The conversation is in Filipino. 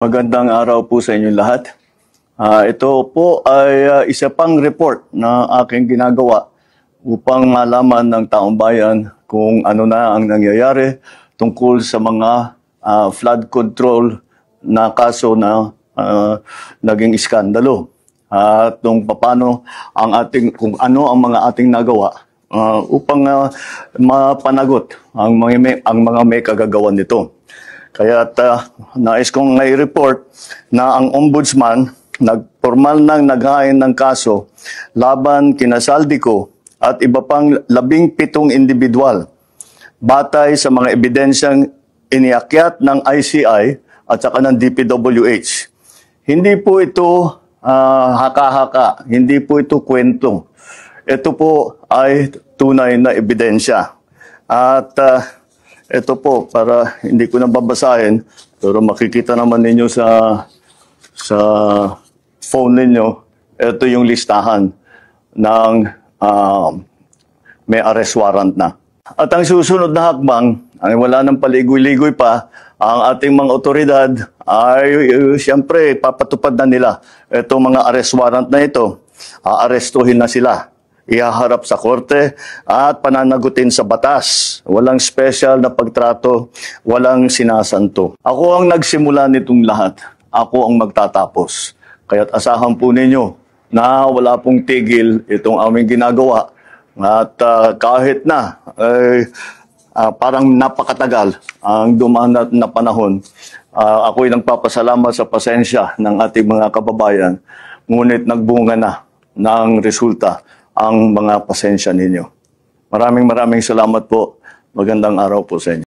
Magandang araw po sa inyong lahat. Ito po ay isa pang report na aking ginagawa upang malaman ng taong bayan kung ano na ang nangyayari tungkol sa mga flood control na kaso na naging iskandalo. At kung paano kung ano ang mga ating nagawa upang mapanagot ang mga may kagagawan nito. Kaya nais kong i-report na ang ombudsman nagpormal ng naghain ng kaso laban kina Saldico at iba pang 17 individual batay sa mga ebidensyang iniakyat ng ICI at saka ng DPWH. Hindi po ito haka-haka, hindi po ito kwento. Ito po ay tunay na ebidensya. At ito po, para hindi ko na babasahin, pero makikita naman ninyo sa phone ninyo, ito yung listahan ng may arrest warrant na. At ang susunod na hakbang, ay wala nang paligoy-ligoy pa, ang ating mga otoridad ay siyempre papatupad na nila itong mga arrest warrant na ito. Aarestuhin na sila. Ihaharap sa korte at pananagutin sa batas. Walang special na pagtrato, walang sinasanto. Ako ang nagsimula nitong lahat. Ako ang magtatapos. Kaya't asahan po ninyo na wala pong tigil itong aming ginagawa. At kahit na parang napakatagal ang dumaan na panahon, ako'y nagpapasalamat sa pasensya ng ating mga kababayan. Ngunit nagbunga na ng resulta ang mga pasensya ninyo. Maraming salamat po. Magandang araw po sa inyo.